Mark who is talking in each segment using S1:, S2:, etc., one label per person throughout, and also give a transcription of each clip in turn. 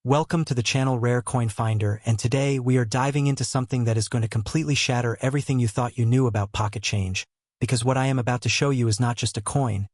S1: Welcome to the channel Rare Coin Finder, and today we are diving into something that is going to completely shatter everything you thought you knew about pocket change, because what I am about to show you is not just a coin.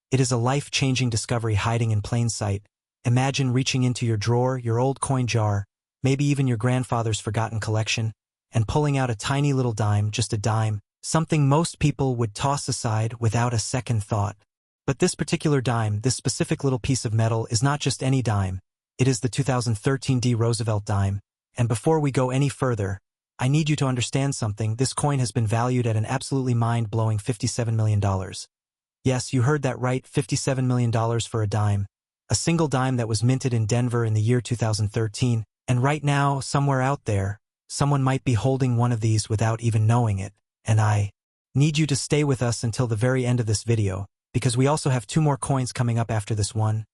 S1: It is a life-changing discovery hiding in plain sight. Imagine reaching into your drawer, your old coin jar, maybe even your grandfather's forgotten collection, and pulling out a tiny little dime, just a dime, something most people would toss aside without a second thought. But this particular dime, this specific little piece of metal, is not just any dime. It is the 2013 D Roosevelt Dime, and before we go any further, I need you to understand something. This coin has been valued at an absolutely mind-blowing $57 million. Yes, you heard that right, $57 million for a dime. A single dime that was minted in Denver in the year 2013, and right now, somewhere out there, someone might be holding one of these without even knowing it, and I need you to stay with us until the very end of this video, because we also have two more coins coming up after this one.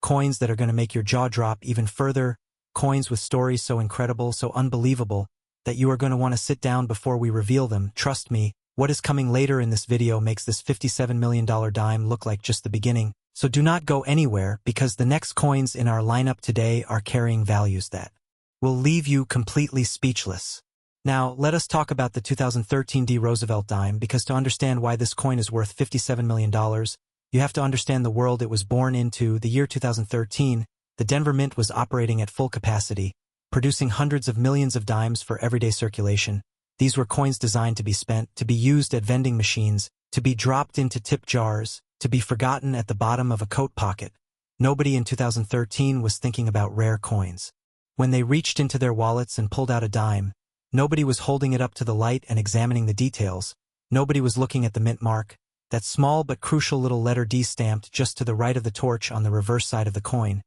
S1: Coins that are going to make your jaw drop even further, coins with stories so incredible, so unbelievable, that you are going to want to sit down before we reveal them. Trust me, what is coming later in this video makes this $57 million dime look like just the beginning, so do not go anywhere because the next coins in our lineup today are carrying values that will leave you completely speechless. Now, let us talk about the 2013 D Roosevelt Dime, because to understand why this coin is worth $57 million, you have to understand the world it was born into. The year 2013, the Denver Mint was operating at full capacity, producing hundreds of millions of dimes for everyday circulation. These were coins designed to be spent, to be used at vending machines, to be dropped into tip jars, to be forgotten at the bottom of a coat pocket. Nobody in 2013 was thinking about rare coins. When they reached into their wallets and pulled out a dime, nobody was holding it up to the light and examining the details. Nobody was looking at the mint mark, that small but crucial little letter D stamped just to the right of the torch on the reverse side of the coin.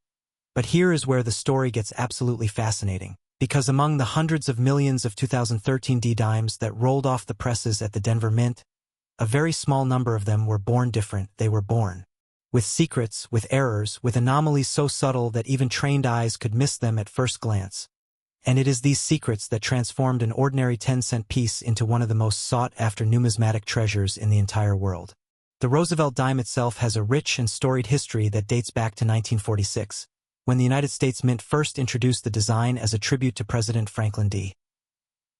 S1: But here is where the story gets absolutely fascinating, because among the hundreds of millions of 2013 D dimes that rolled off the presses at the Denver Mint, a very small number of them were born different. They were born with secrets, with errors, with anomalies so subtle that even trained eyes could miss them at first glance. And it is these secrets that transformed an ordinary 10-cent piece into one of the most sought-after numismatic treasures in the entire world. The Roosevelt dime itself has a rich and storied history that dates back to 1946, when the United States Mint first introduced the design as a tribute to President Franklin D.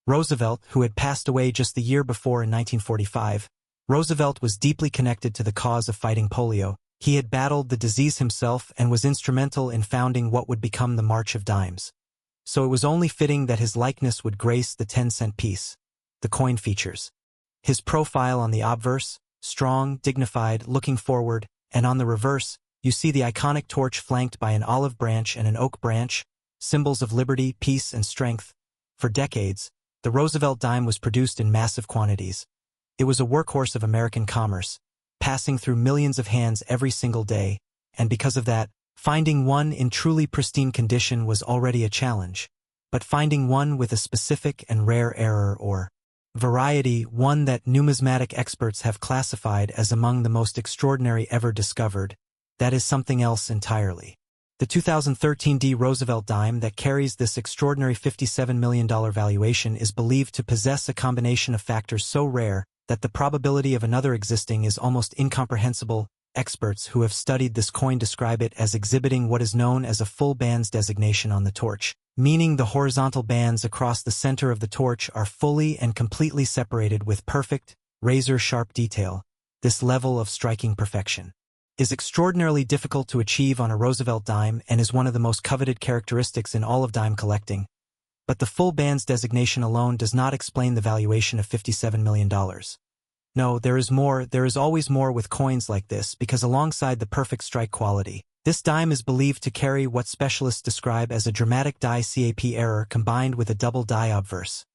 S1: Roosevelt, who had passed away just the year before in 1945. Roosevelt was deeply connected to the cause of fighting polio. He had battled the disease himself and was instrumental in founding what would become the March of Dimes. So it was only fitting that his likeness would grace the 10-cent piece. The coin features his profile on the obverse, strong, dignified, looking forward, and on the reverse, you see the iconic torch flanked by an olive branch and an oak branch, symbols of liberty, peace, and strength. For decades, the Roosevelt dime was produced in massive quantities. It was a workhorse of American commerce, passing through millions of hands every single day, and because of that, finding one in truly pristine condition was already a challenge, but finding one with a specific and rare error or variety, one that numismatic experts have classified as among the most extraordinary ever discovered, that is something else entirely. The 2013 D Roosevelt dime that carries this extraordinary $57 million valuation is believed to possess a combination of factors so rare that the probability of another existing is almost incomprehensible. Experts who have studied this coin describe it as exhibiting what is known as a full bands designation on the torch, meaning the horizontal bands across the center of the torch are fully and completely separated with perfect, razor-sharp detail. This level of striking perfection is extraordinarily difficult to achieve on a Roosevelt dime and is one of the most coveted characteristics in all of dime collecting. But the full bands designation alone does not explain the valuation of $57 million. No, there is more. There is always more with coins like this, because alongside the perfect strike quality, this dime is believed to carry what specialists describe as a dramatic die cap error combined with a double die obverse,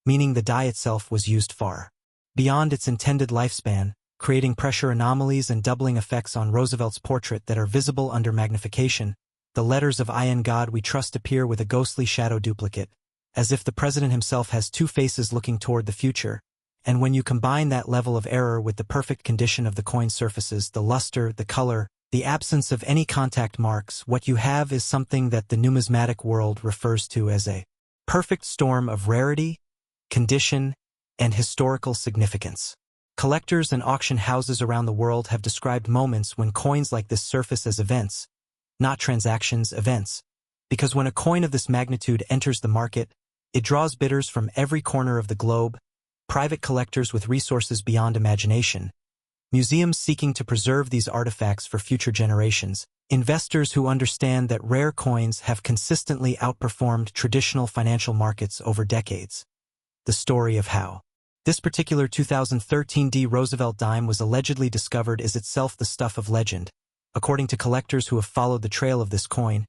S1: meaning the die itself was used far beyond its intended lifespan, creating pressure anomalies and doubling effects on Roosevelt's portrait that are visible under magnification. The letters of "I in God We Trust" appear with a ghostly shadow duplicate, as if the president himself has two faces looking toward the future. And when you combine that level of error with the perfect condition of the coin surfaces, the luster, the color, the absence of any contact marks, what you have is something that the numismatic world refers to as a perfect storm of rarity, condition, and historical significance. Collectors and auction houses around the world have described moments when coins like this surface as events, not transactions, events, Because when a coin of this magnitude enters the market, it draws bidders from every corner of the globe, private collectors with resources beyond imagination, museums seeking to preserve these artifacts for future generations, investors who understand that rare coins have consistently outperformed traditional financial markets over decades. The story of how this particular 2013 D Roosevelt Dime was allegedly discovered is itself the stuff of legend. According to collectors who have followed the trail of this coin,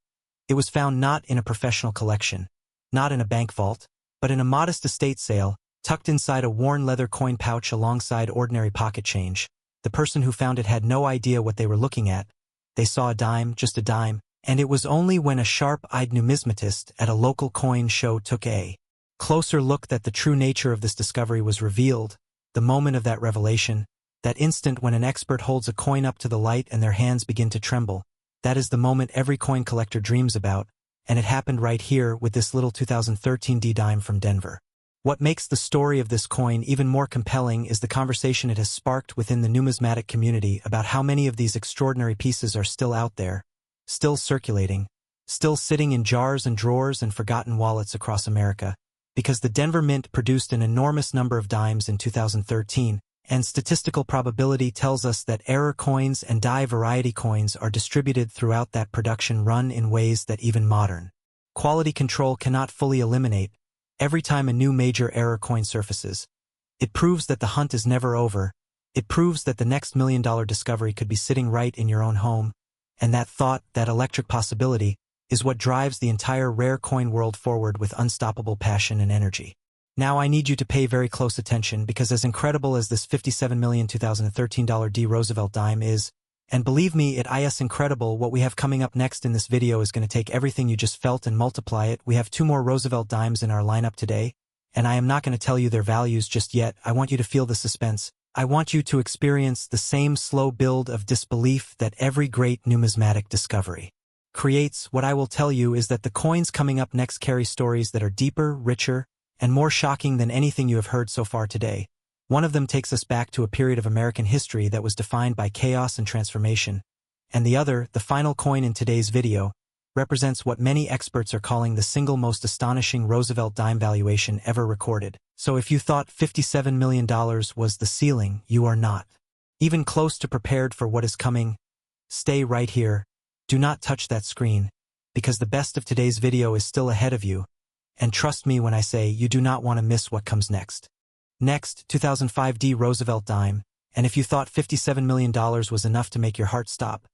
S1: it was found not in a professional collection, not in a bank vault, but in a modest estate sale, tucked inside a worn leather coin pouch alongside ordinary pocket change. The person who found it had no idea what they were looking at. They saw a dime, just a dime, and it was only when a sharp-eyed numismatist at a local coin show took a closer look that the true nature of this discovery was revealed. The moment of that revelation, that instant when an expert holds a coin up to the light and their hands begin to tremble, that is the moment every coin collector dreams about, and it happened right here with this little 2013 D dime from Denver. What makes the story of this coin even more compelling is the conversation it has sparked within the numismatic community about how many of these extraordinary pieces are still out there, still circulating, still sitting in jars and drawers and forgotten wallets across America, because the Denver Mint produced an enormous number of dimes in 2013, and statistical probability tells us that error coins and die variety coins are distributed throughout that production run in ways that even modern quality control cannot fully eliminate. Every time a new major error coin surfaces, it proves that the hunt is never over. It proves that the next $1 million discovery could be sitting right in your own home, and that thought, that electric possibility, is what drives the entire rare coin world forward with unstoppable passion and energy. Now I need you to pay very close attention, because as incredible as this $57,2013 D Roosevelt Dime is, and believe me, it is incredible, what we have coming up next in this video is going to take everything you just felt and multiply it. We have 2 more Roosevelt Dimes in our lineup today, and I am not going to tell you their values just yet. I want you to feel the suspense. I want you to experience the same slow build of disbelief that every great numismatic discovery creates. What I will tell you is that the coins coming up next carry stories that are deeper, richer, and more shocking than anything you have heard so far today. One of them takes us back to a period of American history that was defined by chaos and transformation, and the other, the final coin in today's video, represents what many experts are calling the single most astonishing Roosevelt dime valuation ever recorded. So if you thought $57 million was the ceiling, you are not even close to prepared for what is coming. Stay right here. Do not touch that screen, because the best of today's video is still ahead of you. And trust me when I say you do not want to miss what comes next. Next, 2005 D Roosevelt Dime, and if you thought $57 million was enough to make your heart stop,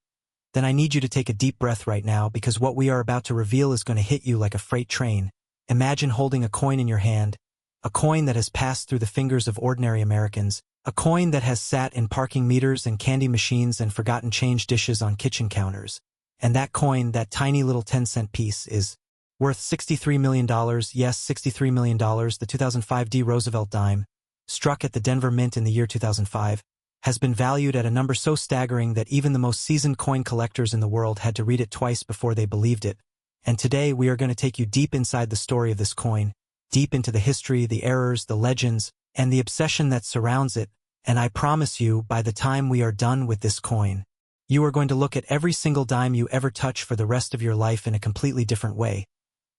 S1: then I need you to take a deep breath right now, because what we are about to reveal is going to hit you like a freight train. Imagine holding a coin in your hand, a coin that has passed through the fingers of ordinary Americans, a coin that has sat in parking meters and candy machines and forgotten change dishes on kitchen counters. And that coin, that tiny little 10-cent piece, is worth $63 million, yes, $63 million. The 2005 D Roosevelt Dime, struck at the Denver Mint in the year 2005, has been valued at a number so staggering that even the most seasoned coin collectors in the world had to read it twice before they believed it. And today we are going to take you deep inside the story of this coin, deep into the history, the errors, the legends, and the obsession that surrounds it. And I promise you, by the time we are done with this coin, you are going to look at every single dime you ever touch for the rest of your life in a completely different way.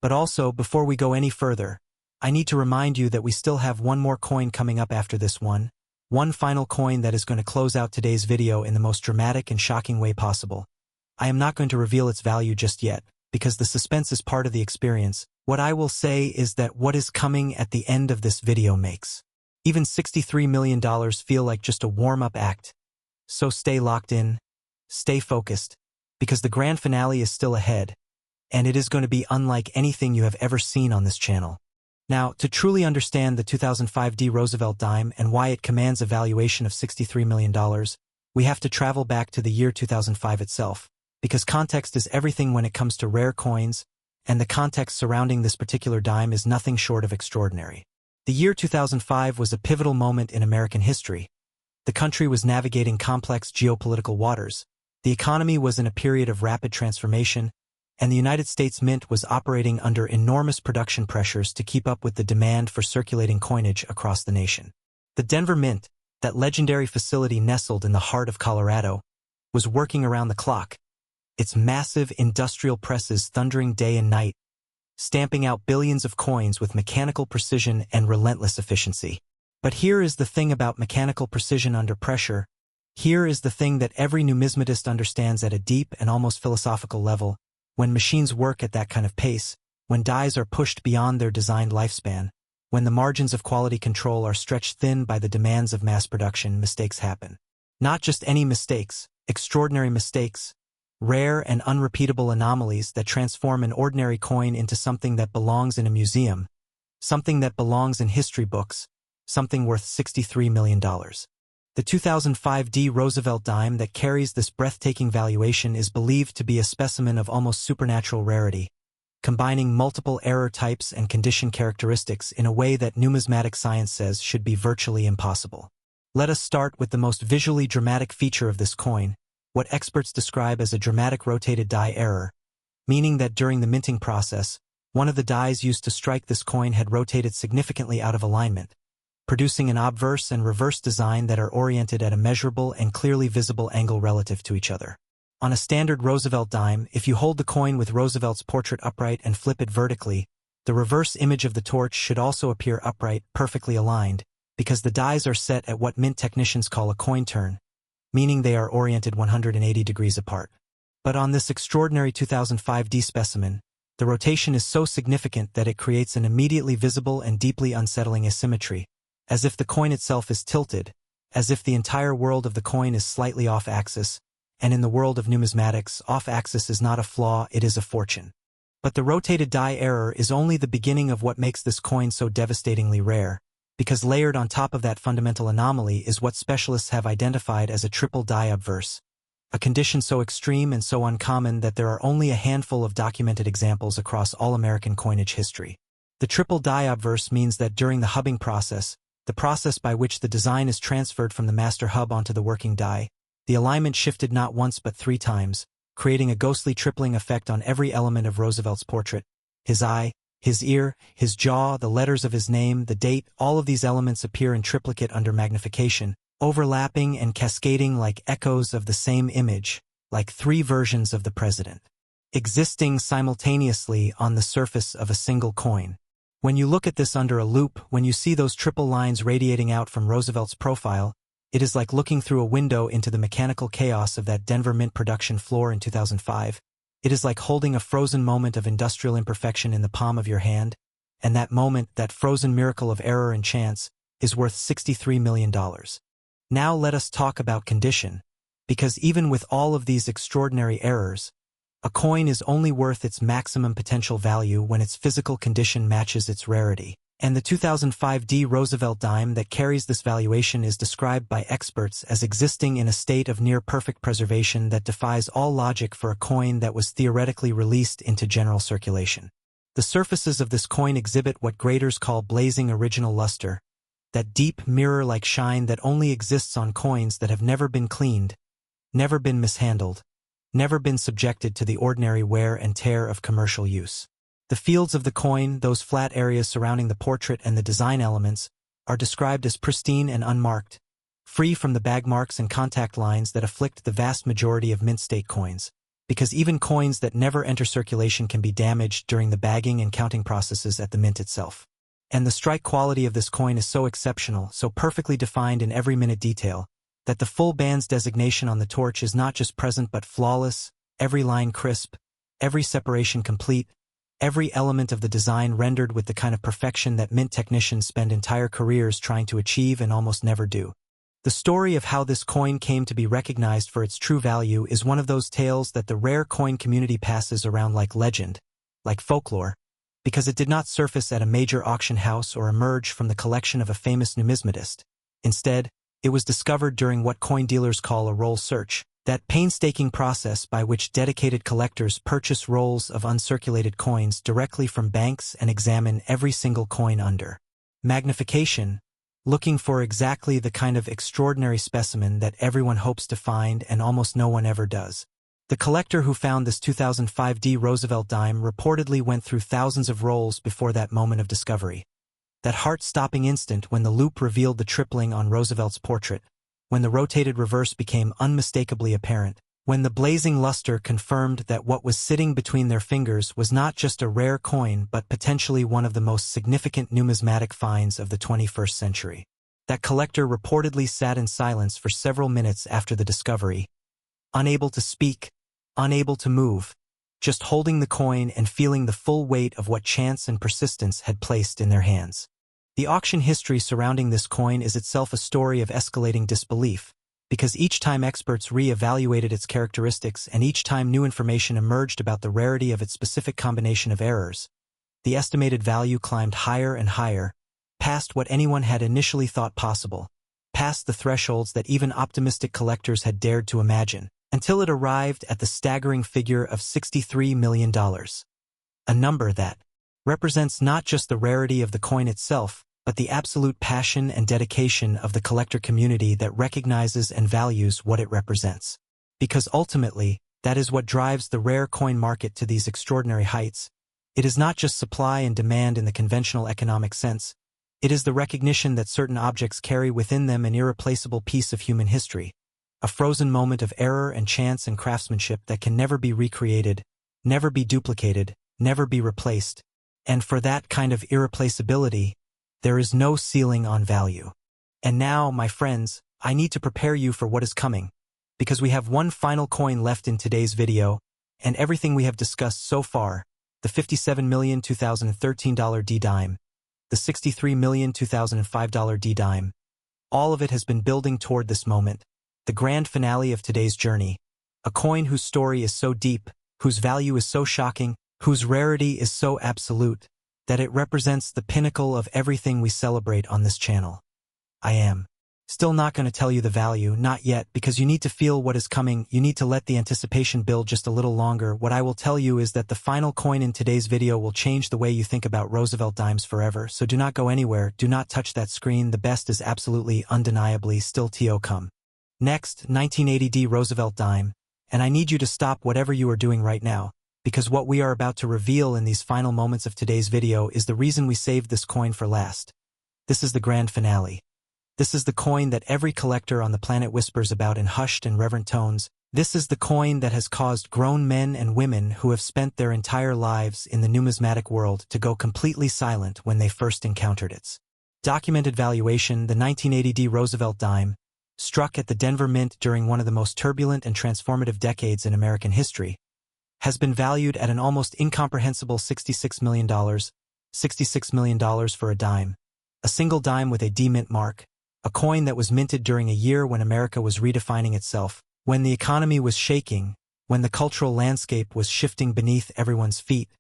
S1: But also, before we go any further, I need to remind you that we still have one more coin coming up after this one final coin that is going to close out today's video in the most dramatic and shocking way possible. I am not going to reveal its value just yet, because the suspense is part of the experience. What I will say is that what is coming at the end of this video makes even $63 million feel like just a warm-up act. So stay locked in, stay focused, because the grand finale is still ahead, and it is going to be unlike anything you have ever seen on this channel. Now, to truly understand the 2005 D Roosevelt Dime and why it commands a valuation of $63 million, we have to travel back to the year 2005 itself, because context is everything when it comes to rare coins, and the context surrounding this particular dime is nothing short of extraordinary. The year 2005 was a pivotal moment in American history. The country was navigating complex geopolitical waters, the economy was in a period of rapid transformation, and the United States Mint was operating under enormous production pressures to keep up with the demand for circulating coinage across the nation. The Denver Mint, that legendary facility nestled in the heart of Colorado, was working around the clock. its massive industrial presses thundering day and night, stamping out billions of coins with mechanical precision and relentless efficiency. But here is the thing about mechanical precision under pressure. Here is the thing that every numismatist understands at a deep and almost philosophical level. When machines work at that kind of pace, when dies are pushed beyond their designed lifespan, when the margins of quality control are stretched thin by the demands of mass production, mistakes happen. Not just any mistakes, extraordinary mistakes, rare and unrepeatable anomalies that transform an ordinary coin into something that belongs in a museum, something that belongs in history books, something worth $63 million. The 2005 D Roosevelt Dime that carries this breathtaking valuation is believed to be a specimen of almost supernatural rarity, combining multiple error types and condition characteristics in a way that numismatic science says should be virtually impossible. Let us start with the most visually dramatic feature of this coin, what experts describe as a dramatic rotated die error, meaning that during the minting process, one of the dies used to strike this coin had rotated significantly out of alignment, producing an obverse and reverse design that are oriented at a measurable and clearly visible angle relative to each other. On a standard Roosevelt dime, if you hold the coin with Roosevelt's portrait upright and flip it vertically, the reverse image of the torch should also appear upright, perfectly aligned, because the dies are set at what mint technicians call a coin turn, meaning they are oriented 180 degrees apart. But on this extraordinary 2005 D specimen, the rotation is so significant that it creates an immediately visible and deeply unsettling asymmetry, as if the coin itself is tilted, as if the entire world of the coin is slightly off-axis, and in the world of numismatics, off-axis is not a flaw, it is a fortune. But the rotated die error is only the beginning of what makes this coin so devastatingly rare, because layered on top of that fundamental anomaly is what specialists have identified as a triple die obverse, a condition so extreme and so uncommon that there are only a handful of documented examples across all American coinage history. The triple die obverse means that during the hubbing process, the process by which the design is transferred from the master hub onto the working die, the alignment shifted not once but 3 times, creating a ghostly tripling effect on every element of Roosevelt's portrait: his eye, his ear, his jaw, the letters of his name, the date. All of these elements appear in triplicate under magnification, overlapping and cascading like echoes of the same image, like 3 versions of the president, existing simultaneously on the surface of a single coin. When you look at this under a loupe, when you see those triple lines radiating out from Roosevelt's profile, it is like looking through a window into the mechanical chaos of that Denver Mint production floor in 2005. It is like holding a frozen moment of industrial imperfection in the palm of your hand, and that moment, that frozen miracle of error and chance, is worth $63 million. Now let us talk about condition, because even with all of these extraordinary errors, a coin is only worth its maximum potential value when its physical condition matches its rarity. And the 2005 D Roosevelt Dime that carries this valuation is described by experts as existing in a state of near-perfect preservation that defies all logic for a coin that was theoretically released into general circulation. The surfaces of this coin exhibit what graders call blazing original luster, that deep mirror-like shine that only exists on coins that have never been cleaned, never been mishandled, never been subjected to the ordinary wear and tear of commercial use. The fields of the coin, those flat areas surrounding the portrait and the design elements, are described as pristine and unmarked, free from the bag marks and contact lines that afflict the vast majority of mint state coins, because even coins that never enter circulation can be damaged during the bagging and counting processes at the mint itself. And the strike quality of this coin is so exceptional, so perfectly defined in every minute detail, that the full band's designation on the torch is not just present but flawless, every line crisp, every separation complete, every element of the design rendered with the kind of perfection that mint technicians spend entire careers trying to achieve and almost never do. The story of how this coin came to be recognized for its true value is one of those tales that the rare coin community passes around like legend, like folklore, because it did not surface at a major auction house or emerge from the collection of a famous numismatist. Instead, it was discovered during what coin dealers call a roll search, that painstaking process by which dedicated collectors purchase rolls of uncirculated coins directly from banks and examine every single coin under magnification, looking for exactly the kind of extraordinary specimen that everyone hopes to find and almost no one ever does. The collector who found this 2005 D Roosevelt Dime reportedly went through thousands of rolls before that moment of discovery. That heart-stopping instant when the loupe revealed the tripling on Roosevelt's portrait, when the rotated reverse became unmistakably apparent, when the blazing luster confirmed that what was sitting between their fingers was not just a rare coin but potentially one of the most significant numismatic finds of the 21st century. That collector reportedly sat in silence for several minutes after the discovery, unable to speak, unable to move, just holding the coin and feeling the full weight of what chance and persistence had placed in their hands. The auction history surrounding this coin is itself a story of escalating disbelief, because each time experts re-evaluated its characteristics and each time new information emerged about the rarity of its specific combination of errors, the estimated value climbed higher and higher, past what anyone had initially thought possible, past the thresholds that even optimistic collectors had dared to imagine, until it arrived at the staggering figure of $63 million. A number that represents not just the rarity of the coin itself, but the absolute passion and dedication of the collector community that recognizes and values what it represents. Because ultimately, that is what drives the rare coin market to these extraordinary heights. It is not just supply and demand in the conventional economic sense. It is the recognition that certain objects carry within them an irreplaceable piece of human history, a frozen moment of error and chance and craftsmanship that can never be recreated, never be duplicated, never be replaced. And for that kind of irreplaceability, there is no ceiling on value. And now, my friends, I need to prepare you for what is coming, because we have one final coin left in today's video, and everything we have discussed so far, the $57,000,2013 D dime, the $63,000,2005 D dime, all of it has been building toward this moment, the grand finale of today's journey, a coin whose story is so deep, whose value is so shocking, whose rarity is so absolute, that it represents the pinnacle of everything we celebrate on this channel. I am still not going to tell you the value, not yet, because you need to feel what is coming, you need to let the anticipation build just a little longer. What I will tell you is that the final coin in today's video will change the way you think about Roosevelt dimes forever, so do not go anywhere, do not touch that screen, the best is absolutely, undeniably still to come. Next, 1980 D Roosevelt dime, and I need you to stop whatever you are doing right now, because what we are about to reveal in these final moments of today's video is the reason we saved this coin for last. This is the grand finale. This is the coin that every collector on the planet whispers about in hushed and reverent tones. This is the coin that has caused grown men and women who have spent their entire lives in the numismatic world to go completely silent when they first encountered its documented valuation. The 1980 D Roosevelt dime, struck at the Denver Mint during one of the most turbulent and transformative decades in American history, has been valued at an almost incomprehensible $66 million, $66 million for a dime, a single dime with a D mint mark, a coin that was minted during a year when America was redefining itself, when the economy was shaking, when the cultural landscape was shifting beneath everyone's feet,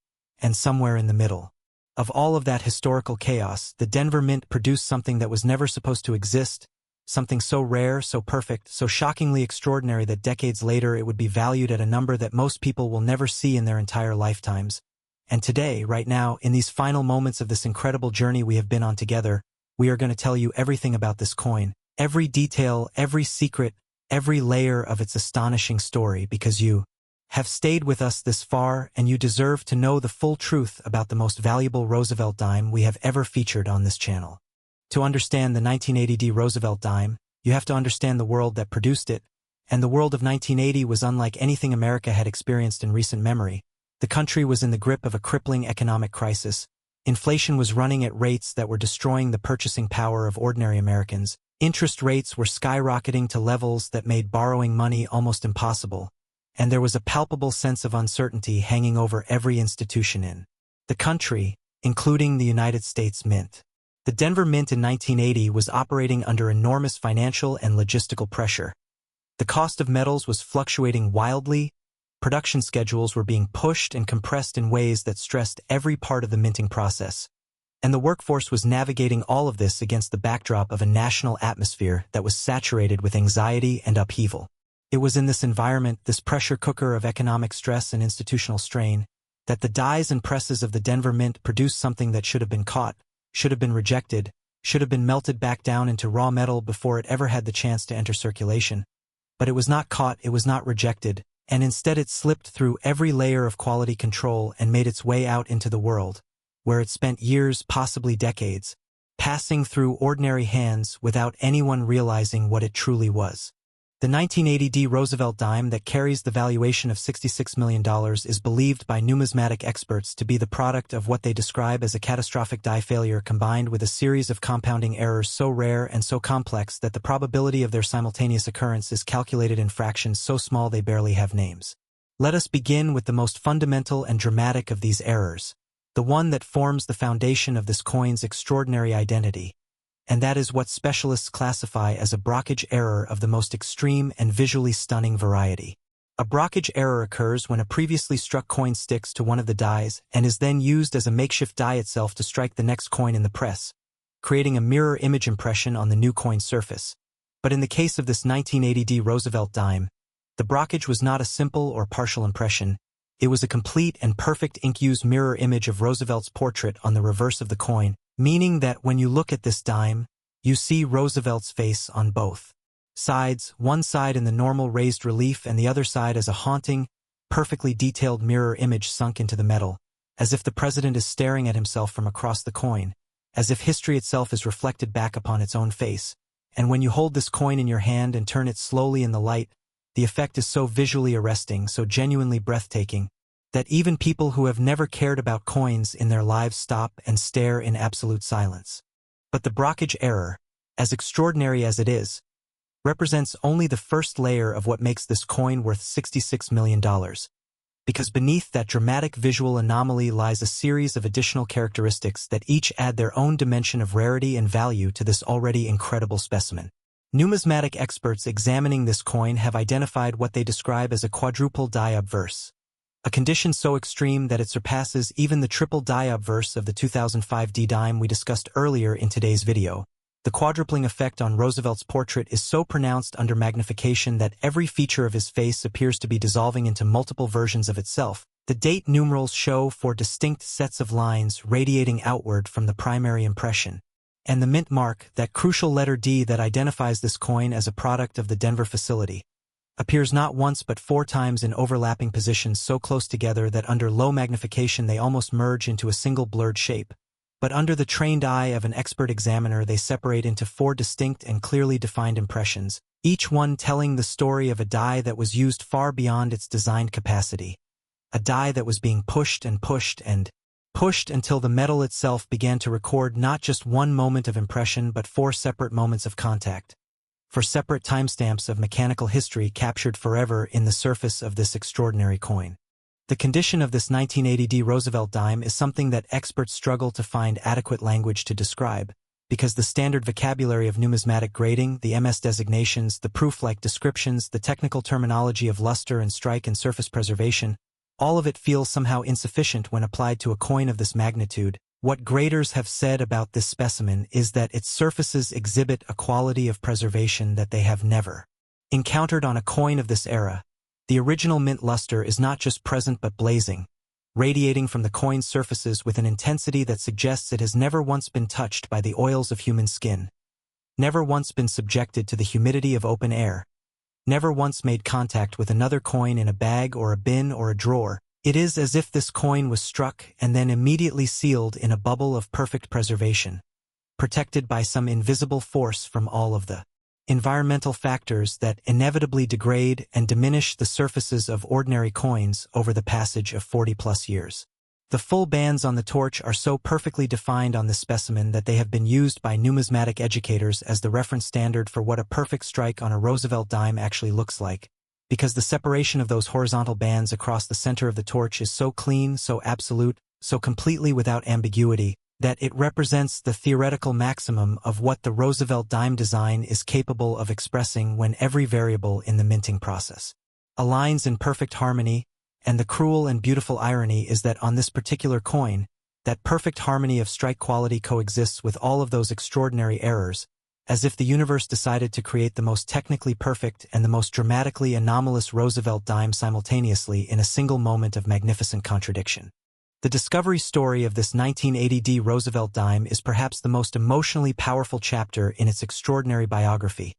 S1: and somewhere in the middle of all of that historical chaos, the Denver Mint produced something that was never supposed to exist, something so rare, so perfect, so shockingly extraordinary that decades later it would be valued at a number that most people will never see in their entire lifetimes. And today, right now, in these final moments of this incredible journey we have been on together, we are going to tell you everything about this coin, every detail, every secret, every layer of its astonishing story, because you have stayed with us this far and you deserve to know the full truth about the most valuable Roosevelt dime we have ever featured on this channel. To understand the 1980 D Roosevelt dime, you have to understand the world that produced it, and the world of 1980 was unlike anything America had experienced in recent memory. The country was in the grip of a crippling economic crisis. Inflation was running at rates that were destroying the purchasing power of ordinary Americans. Interest rates were skyrocketing to levels that made borrowing money almost impossible, and there was a palpable sense of uncertainty hanging over every institution in the country, including the United States Mint. The Denver Mint in 1980 was operating under enormous financial and logistical pressure. The cost of metals was fluctuating wildly, production schedules were being pushed and compressed in ways that stressed every part of the minting process, and the workforce was navigating all of this against the backdrop of a national atmosphere that was saturated with anxiety and upheaval. It was in this environment, this pressure cooker of economic stress and institutional strain, that the dies and presses of the Denver Mint produced something that should have been caught, should have been rejected, should have been melted back down into raw metal before it ever had the chance to enter circulation. But it was not caught, it was not rejected, and instead it slipped through every layer of quality control and made its way out into the world, where it spent years, possibly decades, passing through ordinary hands without anyone realizing what it truly was. The 1980 D Roosevelt Dime that carries the valuation of $66 million is believed by numismatic experts to be the product of what they describe as a catastrophic die failure combined with a series of compounding errors so rare and so complex that the probability of their simultaneous occurrence is calculated in fractions so small they barely have names. Let us begin with the most fundamental and dramatic of these errors, the one that forms the foundation of this coin's extraordinary identity, and that is what specialists classify as a brockage error of the most extreme and visually stunning variety. A brockage error occurs when a previously struck coin sticks to one of the dies and is then used as a makeshift die itself to strike the next coin in the press, creating a mirror image impression on the new coin surface. But in the case of this 1980 D Roosevelt dime, the brockage was not a simple or partial impression. It was a complete and perfect ink-use mirror image of Roosevelt's portrait on the reverse of the coin, meaning that when you look at this dime, you see Roosevelt's face on both sides, one side in the normal raised relief and the other side as a haunting, perfectly detailed mirror image sunk into the metal, as if the president is staring at himself from across the coin, as if history itself is reflected back upon its own face. And when you hold this coin in your hand and turn it slowly in the light, the effect is so visually arresting, so genuinely breathtaking, that even people who have never cared about coins in their lives stop and stare in absolute silence. But the brockage error, as extraordinary as it is, represents only the first layer of what makes this coin worth $66 million. Because beneath that dramatic visual anomaly lies a series of additional characteristics that each add their own dimension of rarity and value to this already incredible specimen. Numismatic experts examining this coin have identified what they describe as a quadruple die obverse, a condition so extreme that it surpasses even the triple die obverse of the 2005 D dime we discussed earlier in today's video. The quadrupling effect on Roosevelt's portrait is so pronounced under magnification that every feature of his face appears to be dissolving into multiple versions of itself. The date numerals show 4 distinct sets of lines radiating outward from the primary impression, and the mint mark, that crucial letter D that identifies this coin as a product of the Denver facility, appears not once but 4 times in overlapping positions so close together that under low magnification they almost merge into a single blurred shape. But under the trained eye of an expert examiner they separate into 4 distinct and clearly defined impressions, each one telling the story of a die that was used far beyond its designed capacity. A die that was being pushed and pushed and pushed until the metal itself began to record not just one moment of impression but 4 separate moments of contact. 4 separate timestamps of mechanical history captured forever in the surface of this extraordinary coin. The condition of this 1980 D Roosevelt dime is something that experts struggle to find adequate language to describe, because the standard vocabulary of numismatic grading, the MS designations, the proof-like descriptions, the technical terminology of luster and strike and surface preservation, all of it feels somehow insufficient when applied to a coin of this magnitude. What graders have said about this specimen is that its surfaces exhibit a quality of preservation that they have never encountered on a coin of this era. The original mint luster is not just present but blazing, radiating from the coin's surfaces with an intensity that suggests it has never once been touched by the oils of human skin, never once been subjected to the humidity of open air, never once made contact with another coin in a bag or a bin or a drawer. It is as if this coin was struck and then immediately sealed in a bubble of perfect preservation, protected by some invisible force from all of the environmental factors that inevitably degrade and diminish the surfaces of ordinary coins over the passage of 40-plus years. The full bands on the torch are so perfectly defined on this specimen that they have been used by numismatic educators as the reference standard for what a perfect strike on a Roosevelt dime actually looks like, because the separation of those horizontal bands across the center of the torch is so clean, so absolute, so completely without ambiguity, that it represents the theoretical maximum of what the Roosevelt dime design is capable of expressing when every variable in the minting process aligns in perfect harmony, and the cruel and beautiful irony is that on this particular coin, that perfect harmony of strike quality coexists with all of those extraordinary errors, as if the universe decided to create the most technically perfect and the most dramatically anomalous Roosevelt dime simultaneously in a single moment of magnificent contradiction. The discovery story of this 1980 D Roosevelt dime is perhaps the most emotionally powerful chapter in its extraordinary biography,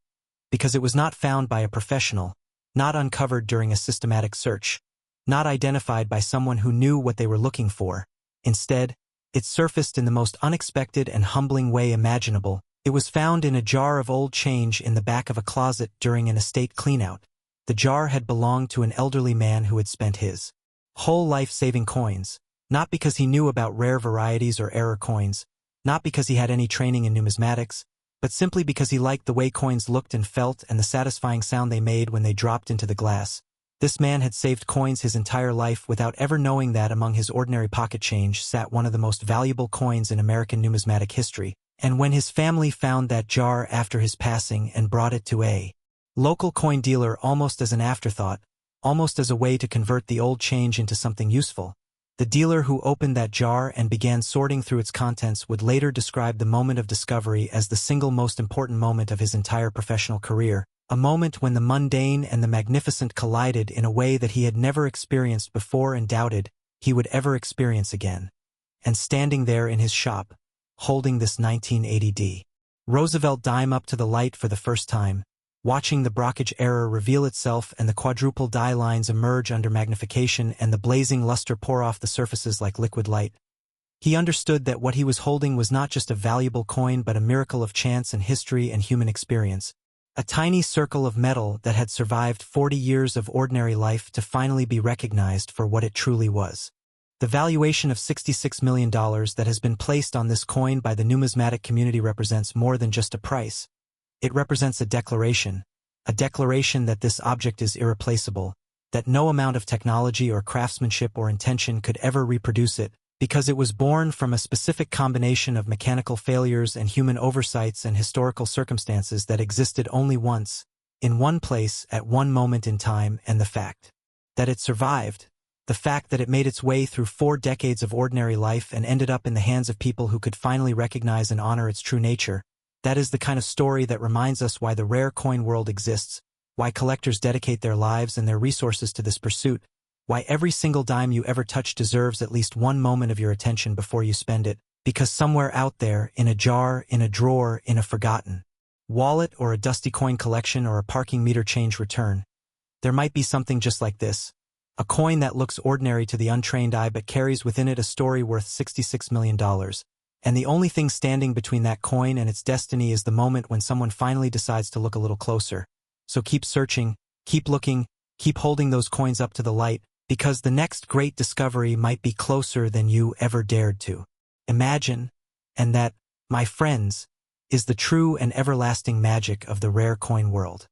S1: because it was not found by a professional, not uncovered during a systematic search, not identified by someone who knew what they were looking for. Instead, it surfaced in the most unexpected and humbling way imaginable, It was found in a jar of old change in the back of a closet during an estate cleanout. The jar had belonged to an elderly man who had spent his whole life saving coins, not because he knew about rare varieties or error coins, not because he had any training in numismatics, but simply because he liked the way coins looked and felt and the satisfying sound they made when they dropped into the glass. This man had saved coins his entire life without ever knowing that among his ordinary pocket change sat one of the most valuable coins in American numismatic history, and when his family found that jar after his passing and brought it to a local coin dealer almost as an afterthought, almost as a way to convert the old change into something useful, the dealer who opened that jar and began sorting through its contents would later describe the moment of discovery as the single most important moment of his entire professional career, a moment when the mundane and the magnificent collided in a way that he had never experienced before and doubted he would ever experience again. And standing there in his shop, holding this 1980 D Roosevelt Dime up to the light for the first time, watching the brockage error reveal itself and the quadruple die lines emerge under magnification and the blazing luster pour off the surfaces like liquid light, he understood that what he was holding was not just a valuable coin but a miracle of chance and history and human experience, a tiny circle of metal that had survived 40 years of ordinary life to finally be recognized for what it truly was. The valuation of $66 million that has been placed on this coin by the numismatic community represents more than just a price. It represents a declaration that this object is irreplaceable, that no amount of technology or craftsmanship or intention could ever reproduce it, because it was born from a specific combination of mechanical failures and human oversights and historical circumstances that existed only once, in one place at one moment in time, and the fact that it survived, the fact that it made its way through 4 decades of ordinary life and ended up in the hands of people who could finally recognize and honor its true nature, that is the kind of story that reminds us why the rare coin world exists, why collectors dedicate their lives and their resources to this pursuit, why every single dime you ever touch deserves at least one moment of your attention before you spend it, because somewhere out there, in a jar, in a drawer, in a forgotten wallet or a dusty coin collection or a parking meter change return, there might be something just like this. A coin that looks ordinary to the untrained eye but carries within it a story worth $66 million. And the only thing standing between that coin and its destiny is the moment when someone finally decides to look a little closer. So keep searching, keep looking, keep holding those coins up to the light, because the next great discovery might be closer than you ever dared to imagine. And that, my friends, is the true and everlasting magic of the rare coin world.